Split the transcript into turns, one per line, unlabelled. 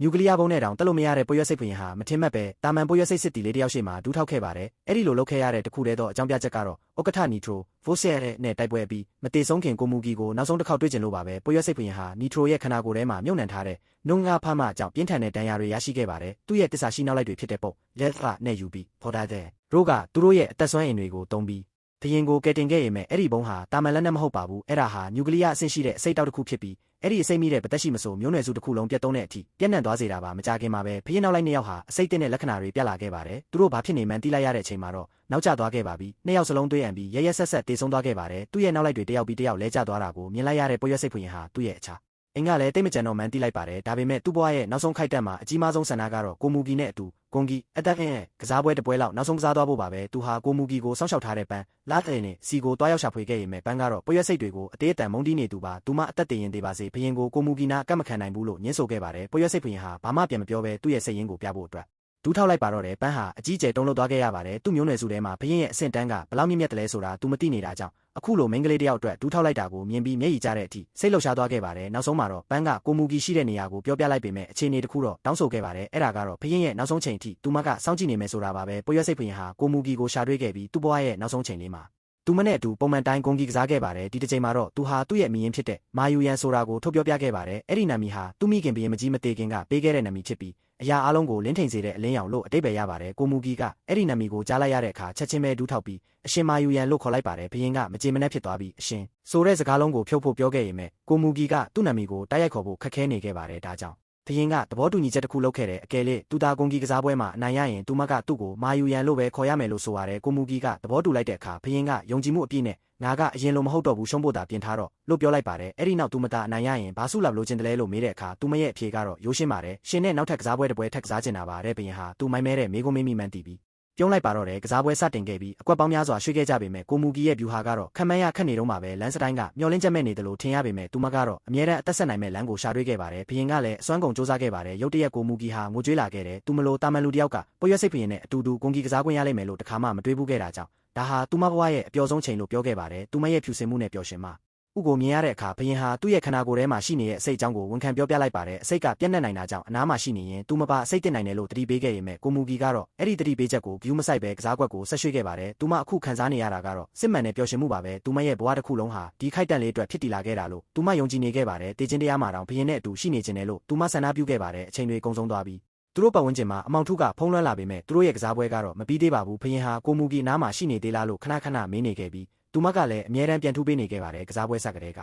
နျူကလ িয়ার ဘုံနဲ့တောင်တက်လို့မရတဲ့ပွေရွက်စိတ်ဘုရင်ဟာမထင်မှတ်ပဲတာမန်ပွေရွက်စိတ်စစ်တီလေးတယောက်ရှိမှဒူးထောက်ခဲ့ပါတယ်အဲ့ဒီလိုလုပ်ခဲ့ရတဲ့တခုတည်းသောအကြောင်းပြချက်ကတော့ဥက္ကဋ္ဌနီထရိုဗိုးဆက်နဲ့တိုက်ပွဲအပြီးမတေဆုံးခင်ကိုမူဂီကိုနောက်ဆုံးတစ်ခေါက်တွေ့ကျင်လို့ပါပဲပွေရွက်စိတ်ဘုရင်ဟာနီထရိုရဲ့ခန္ဓာကိုယ်ထဲမှာမြုပ်နှံထားတဲ့နှုံငါဖမှအကြောင်းပြင်းထန်တဲ့ဒဏ်ရာတွေရရှိခဲ့ပါတယ်သူ့ရဲ့တစ္ဆာရှိနောက်လိုက်တွေဖြစ်တဲ့ပုတ်လက်ဖနဲ့ယူပြီးဖော်ထားတဲ့တို့ကသူတို့ရဲ့အသက်ဆွမ်းအင်တွေကိုတုံးပြီးဘရင်ကိုကယ်တင်ခဲ့ရမယ်အဲ့ဒီဘုံဟာတာမန်လက်နဲ့မဟုတ်ပါဘူးအဲ့ဒါဟာနျူကလ িয়ার အဆင့်ရှိတဲ့အစိတ်တောက်တစ်ခုဖြစ်ပြီးအဲ့ဒီအစိတ်မိတဲ့ပသက်ရှိမဆိုမျိုးနွယ်စုတစ်ခုလုံးပြတ်သုံးတဲ့အထိပြန့်နှံ့သွားစေတာပါမကြခင်မှာပဲဘရင်နောက်လိုက်နှစ်ယောက်ဟာအစိတ်တဲ့လက္ခဏာတွေပြလာခဲ့ပါတယ်သူတို့ဘာဖြစ်နေမှန်းသိလိုက်ရတဲ့အချိန်မှာတော့နောက်ကျသွားခဲ့ပါပြီနှစ်ယောက်စလုံးတွေ့ရန်ပြီးရဆက်တေဆုံးသွားခဲ့ပါတယ်သူ့ရဲ့နောက်လိုက်တွေတယောက်ပြီးတယောက်လဲကျသွားတာကိုမြင်လိုက်ရတဲ့ပွေရွက်စိတ်ဘုရင်ဟာသူ့ရဲ့အခြားအင်ကလည်းတိတ်မကြံတော့မှန်းသိလိုက်ပါတယ်ဒါပေမဲ့သူ့ဘဝရဲ့နောက်ဆုံးခိုက်တက်မှာအကြီးမားဆုံးဆန္ဒကတော့ကိုမူဂီနဲ့အတူဂွန်ဂီအသက်အင်းရဲ့ကစားပွဲတစ်ပွဲလောက်နောက်ဆုံးကစားသွားဖို့ပါပဲသူဟာကိုမူဂီကိုစောင့်ရှောက်ထားတဲ့ပန်းလာတဲ့နဲ့စီကိုတွားရောက်ရှာဖွေခဲ့ရမယ်ပန်းကတော့ပွေရွက်စိတ်တွေကိုအသေးအတန်မုန်းတီးနေသူပါသူမအသက်တည်ရင်သေးပါစေဘရင်ကိုမူဂီနာအကန့်မခံနိုင်ဘူးလို့ညှင်းဆိုခဲ့ပါတယ်ပွေရွက်စိတ်ဘရင်ဟာဘာမှပြန်မပြောဘဲသူ့ရဲ့စိတ်ရင်းကိုပြဖို့အတွက်ဒူးထောက်လိုက်ပါတော့တယ်ပန်းဟာအကြီးကျယ်တုံးလို့သွားခဲ့ရပါတယ်သူ့မျိုးနွယ်စုထဲမှာဘရင်ရဲ့အဆင့်တန်းကဘလောက်မြင့်မြတ်တယ်လဲဆိုတာသူမသိနေတာကြောင့်အခုလိုမိန်းကလေးတယောက်အတွက်ဒူးထောက်လိုက်တာကိုမြင်ပြီးမျက်ရည်ကျတဲ့အထိစိတ်လှုပ်ရှားသွားခဲ့ပါတယ်နောက်ဆုံးမှာတော့ပန်းကကိုမူဂီရှိတဲ့နေရာကိုပြောပြလိုက်ပေမဲ့အခြေအနေတစ်ခုတော့တောင်းဆိုခဲ့ပါတယ်အဲ့ဒါကတော့ဘရင်ရဲ့နောက်ဆုံးချိန်ထိသူမကစောင့်ကြည့်နေမယ်ဆိုတာပါပဲပွေရွက်စိတ်ဘရင်ဟာကိုမူဂီကိုရှာတွေ့ခဲ့ပြီးသူ့ဘဝရဲ့နောက်ဆုံးချိန်လေးမှာသူမနဲ့အတူပုံမှန်တိုင်းဂုံဂီကစားခဲ့ပါတယ်ဒီတစ်ချိန်မှာတော့သူဟာသူ့ရဲ့မိရင်ဖြစ်တဲ့မာယူယန်ဆိုတာကိုထုတ်ပြောပြခဲ့ပါတယ်အဲ့ဒီနာမည်ဟာသူ့မိခင်ဘရင်မကြီးမသေးခင်ကပေးခဲ့တဲ့နာမည်ဖြစ်ပြီးအရာအလုံးကိုလင်းထိန်စေတဲ့အလင်းရောင်လို့အတိတ်ပဲရပါတယ်ကိုမူဂီကအဲ့ဒီနာမည်ကိုကြားလိုက်ရတဲ့အခါချက်ချင်းပဲဒူးထောက်ပြီးအရှင်မာယူယန်လို့ခေါ်လိုက်ပါတယ်ဘရင်ကမကြေမနက်ဖြစ်သွားပြီးအရှင်ဆိုတဲ့စကားလုံးကိုဖြုတ်ဖို့ပြောခဲ့ရင်မဲ့ကိုမူဂီကသူ့နာမည်ကိုတိုက်ရိုက်ခေါ်ဖို့ခက်ခဲနေခဲ့ပါတယ်ဒါကြောင့်ဘရင်ကသဘောတူညီချက်တစ်ခုလုပ်ခဲ့တယ်အကယ်၍သူသားဂုံဂီကစားပွဲမှာအနိုင်ရရင်သူမကသူ့ကိုမာယူယန်လို့ပဲခေါ်ရမယ်လို့ဆိုရတယ်ကိုမူဂီကသဘောတူလိုက်တဲ့အခါဘရင်ကယုံကြည်မှုအပြည့်နဲ့ငါကအရင်လိုမဟုတ်တော့ဘူးရှုံးဖို့တာပြင်ထားတော့လို့ပြောလိုက်ပါတယ်အဲ့ဒီနောက်သူမသားအနိုင်ရရင်ဘာစုလာလို့ချင်းတလဲလို့မေးတဲ့အခါသူမရဲ့အဖြေကတော့ရိုးရှင်းပါတယ်ရှင်နဲ့နောက်ထပ်ကစားပွဲတစ်ပွဲထပ်ကစားချင်တာပါတဲ့ဘရင်ဟာသူမိုင်းမဲတဲ့မိကုံးမိမိမှန်တီးပြီးပြုံးလိုက်ပါတော့တယ်ကစားပွဲစတင်ခဲ့ပြီးအကွက်ပေါင်းများစွာရွှေ့ခဲ့ကြပေမဲ့ကိုမူဂီရဲ့ဗျူဟာကတော့ခက်မှန်းရခက်နေတော့မှပဲလမ်းစတိုင်းကမျောလင်းချက်မဲ့နေတယ်လို့ထင်ရပေမဲ့သူမကတော့အမြဲတမ်းအသက်ဆက်နိုင်မဲ့လမ်းကိုရှာတွေ့ခဲ့ပါတယ်ဘရင်ကလည်းအစွမ်းကုန်စူးစမ်းခဲ့ပါတယ်ရုတ်တရက်ကိုမူဂီဟာငိုကြွေးလာခဲ့တယ်သူမလို့တာမန်လူတယောက်ကပွေရွက်စိတ်ဘရင်နဲ့အတူတူဂုံဂီကစားခွင့်ရလိမ့်မယ်လို့တခါမှမတွေးဘူးခဲ့တာကြောင့်ဒါဟာသူမဘဝရဲ့အပျော်ဆုံးချိန်လို့ပြောခဲ့ပါတယ်သူမရဲ့ဖြူစင်မှုနဲ့ပျော်ရွှင်မှဥကိုမြင်ရတဲ့အခါဘရင်ဟာသူ့ရဲ့ခန္ဓာကိုယ်ထဲမှာရှိနေတဲ့အစိတ်အကြောင်းကိုဝန်ခံပြောပြလိုက်ပါတယ်အစိတ်ကပြန့်နှံ့နိုင်တာကြောင့်အနားမှာရှိနေရင်သူမပါအစိတ်တင်နိုင်တယ်လို့တတိပေးခဲ့ရမယ်ကိုမူဂီကတော့အဲ့ဒီတတိပေးချက်ကိုဂယူးမဆိုင်ပဲကစားကွက်ကိုဆက်ရွှေ့ခဲ့ပါတယ်သူမအခုခံစားနေရတာကတော့စစ်မှန်တဲ့ပျော်ရွှင်မှုပါပဲသူမရဲ့ဘဝတစ်ခုလုံးဟာဒီခိုက်တန့်လေးအတွက်ဖြစ်တည်လာခဲ့တာလို့သူမယုံကြည်နေခဲ့ပါတယ်တေချင်းတရားမှာတောင်ဘရင်နဲ့အတူရှိနေခြင်းတယ်လို့သူမဆန္ဒပြုခဲ့ပါတယ်အချိန်တွေကုန်ဆုံးသွားပြီးသူတို့ပတ်ဝန်းကျင်မှာအမောင်ထုကဖုံးလွှမ်းလာပေမဲ့သူတို့ရဲ့ကစားပွဲကတော့မပြီးသေးပါဘူးဘရင်ဟာကိုမူဂီနားမှာရှိနေသေးလားလို့ခဏခဏမေးနေခဲ့ပြီးသူမကလည်းအမြဲတမ်းပြန်ထူးပေးနေခဲ့ပါတယ်ကစားပွဲဆက်ကလေးက